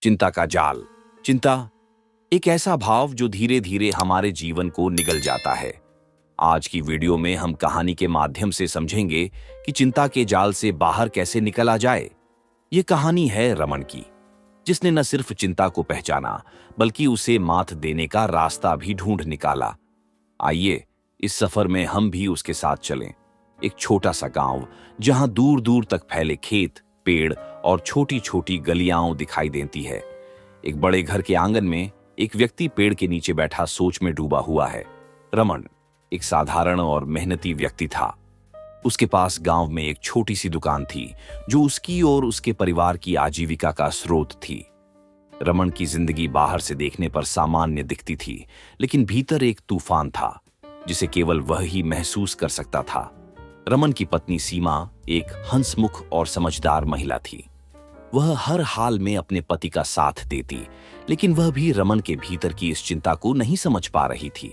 चिंता का जाल। चिंता एक ऐसा भाव जो धीरे धीरे हमारे जीवन को निगल जाता है। आज की वीडियो में हम कहानी के माध्यम से समझेंगे कि चिंता के जाल से बाहर कैसे निकल आ जाए। ये कहानी है रमन की, जिसने न सिर्फ चिंता को पहचाना बल्कि उसे मात देने का रास्ता भी ढूंढ निकाला। आइए इस सफर में हम भी उसके साथ चलें। एक छोटा सा गांव जहां दूर दूर तक फैले खेत, पेड़ और छोटी छोटी गलियां दिखाई देती है। एक बड़े घर के आंगन में एक व्यक्ति पेड़ के नीचे बैठा सोच में डूबा हुआ है। रमन एक साधारण और मेहनती व्यक्ति था। उसके पास गांव में एक छोटी सी दुकान थी जो उसकी और उसके परिवार की आजीविका का स्रोत थी। रमन की जिंदगी बाहर से देखने पर सामान्य दिखती थी, लेकिन भीतर एक तूफान था जिसे केवल वह ही महसूस कर सकता था। रमन की पत्नी सीमा एक हंसमुख और समझदार महिला थी। वह हर हाल में अपने पति का साथ देती, लेकिन वह भी रमन के भीतर की इस चिंता को नहीं समझ पा रही थी।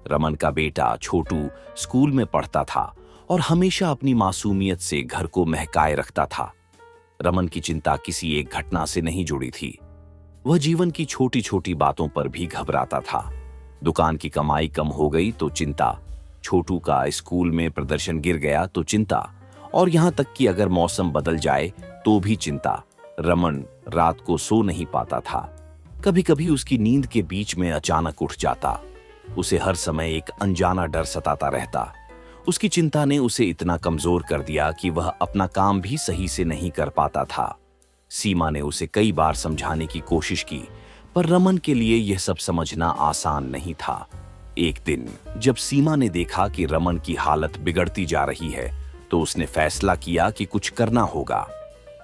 रमन का बेटा छोटू स्कूल में पढ़ता था और हमेशा अपनी मासूमियत से घर को महकाए रखता था। रमन की चिंता किसी एक घटना से नहीं जुड़ी थी। वह जीवन की छोटी छोटी बातों पर भी घबराता था। दुकान की कमाई कम हो गई तो चिंता, छोटू का स्कूल में प्रदर्शन गिर गया तो चिंता, और यहां तक कि अगर मौसम बदल जाए तो भी चिंता। रमन रात को सो नहीं पाता था। कभी कभी उसकी नींद के बीच में अचानक उठ जाता। उसे हर समय एक अनजाना डर सताता रहता। उसकी चिंता ने उसे इतना कमजोर कर दिया कि वह अपना काम भी सही से नहीं कर पाता था। सीमा ने उसे कई बार समझाने की कोशिश की, पर रमन के लिए यह सब समझना आसान नहीं था। एक दिन जब सीमा ने देखा कि रमन की हालत बिगड़ती जा रही है, तो उसने फैसला किया कि कुछ करना होगा।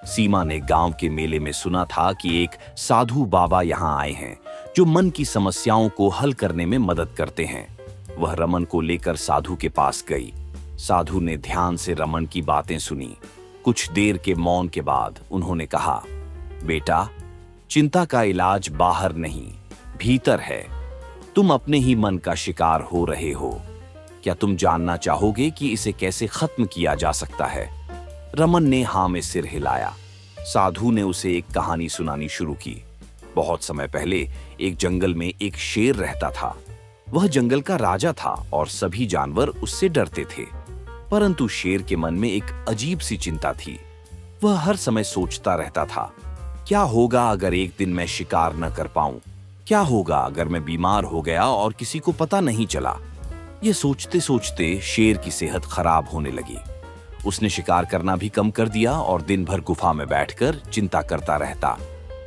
सीमा ने गांव के मेले में सुना था कि एक साधु बाबा यहां आए हैं जो मन की समस्याओं को हल करने में मदद करते हैं। वह रमन को लेकर साधु के पास गई। साधु ने ध्यान से रमन की बातें सुनी। कुछ देर के मौन के बाद उन्होंने कहा, बेटा, चिंता का इलाज बाहर नहीं, भीतर है। तुम अपने ही मन का शिकार हो रहे हो। क्या तुम जानना चाहोगे कि इसे कैसे खत्म किया जा सकता है? रमन ने हाँ में सिर हिलाया। साधु ने उसे एक कहानी सुनानी शुरू की। बहुत समय पहले एक जंगल में एक शेर रहता था। वह जंगल का राजा था और सभी जानवर उससे डरते थे। परंतु शेर के मन में एक अजीब सी चिंता थी। वह हर समय सोचता रहता था, क्या होगा अगर एक दिन मैं शिकार न कर पाऊं? क्या होगा अगर मैं बीमार हो गया और किसी को पता नहीं चला? ये सोचते सोचते शेर की सेहत खराब होने लगी। उसने शिकार करना भी कम कर दिया और दिन भर गुफा में बैठकर चिंता करता रहता।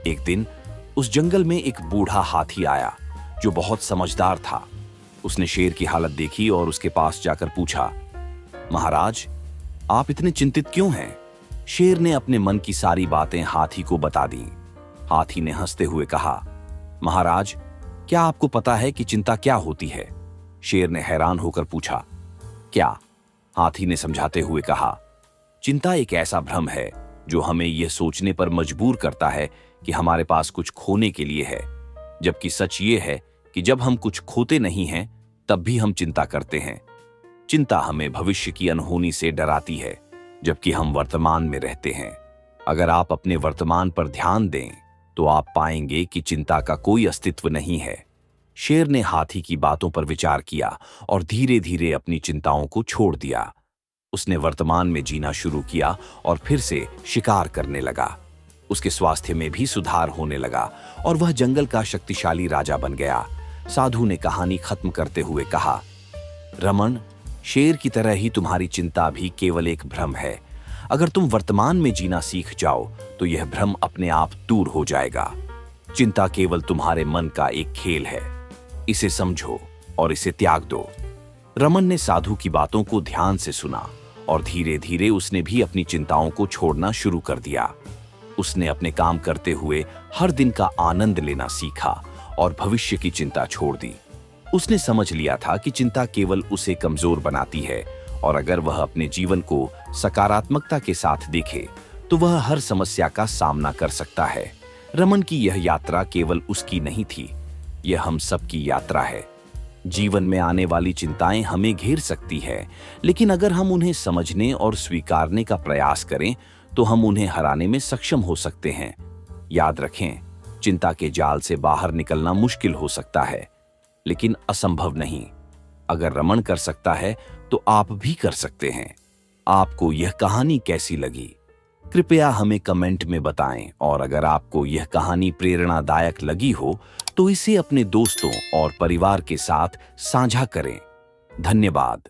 एक दिन उस जंगल में एक बूढ़ा हाथी आया जो बहुत समझदार था। उसने शेर की हालत देखी और उसके पास जाकर पूछा, महाराज, आप इतने चिंतित क्यों हैं? शेर ने अपने मन की सारी बातें हाथी को बता दी। हाथी ने हंसते हुए कहा, महाराज, क्या आपको पता है कि चिंता क्या होती है? शेर ने हैरान होकर पूछा। क्या? हाथी ने समझाते हुए कहा, चिंता एक ऐसा भ्रम है जो हमें यह सोचने पर मजबूर करता है कि हमारे पास कुछ खोने के लिए है, जबकि सच ये है कि जब हम कुछ खोते नहीं हैं तब भी हम चिंता करते हैं। चिंता हमें भविष्य की अनहोनी से डराती है, जबकि हम वर्तमान में रहते हैं। अगर आप अपने वर्तमान पर ध्यान दें तो आप पाएंगे कि चिंता का कोई अस्तित्व नहीं है। शेर ने हाथी की बातों पर विचार किया और धीरे धीरे अपनी चिंताओं को छोड़ दिया। उसने वर्तमान में जीना शुरू किया और फिर से शिकार करने लगा। उसके स्वास्थ्य में भी सुधार होने लगा और वह जंगल का शक्तिशाली राजा बन गया। साधु ने कहानी खत्म करते हुए कहा, रमन, शेर की तरह ही तुम्हारी चिंता भी केवल एक भ्रम है। अगर तुम वर्तमान में जीना सीख जाओ तो यह भ्रम अपने आप दूर हो जाएगा। चिंता केवल तुम्हारे मन का एक खेल है। इसे समझो और इसे त्याग दो। रमन ने साधु की बातों को ध्यान से सुना और धीरे धीरे उसने भी अपनी चिंताओं को छोड़ना शुरू कर दिया। उसने अपने काम करते हुए हर दिन का आनंद लेना सीखा और भविष्य की चिंता छोड़ दी। उसने समझ लिया था कि चिंता केवल उसे कमजोर बनाती है, और अगर वह अपने जीवन को सकारात्मकता के साथ देखे तो वह हर समस्या का सामना कर सकता है। रमन की यह यात्रा केवल उसकी नहीं थी, यह हम सबकी यात्रा है। जीवन में आने वाली चिंताएं हमें घेर सकती है, लेकिन अगर हम उन्हें समझने और स्वीकारने का प्रयास करें तो हम उन्हें हराने में सक्षम हो सकते हैं। याद रखें, चिंता के जाल से बाहर निकलना मुश्किल हो सकता है, लेकिन असंभव नहीं। अगर रमन कर सकता है तो आप भी कर सकते हैं। आपको यह कहानी कैसी लगी, कृपया हमें कमेंट में बताएं, और अगर आपको यह कहानी प्रेरणादायक लगी हो तो इसे अपने दोस्तों और परिवार के साथ साझा करें। धन्यवाद।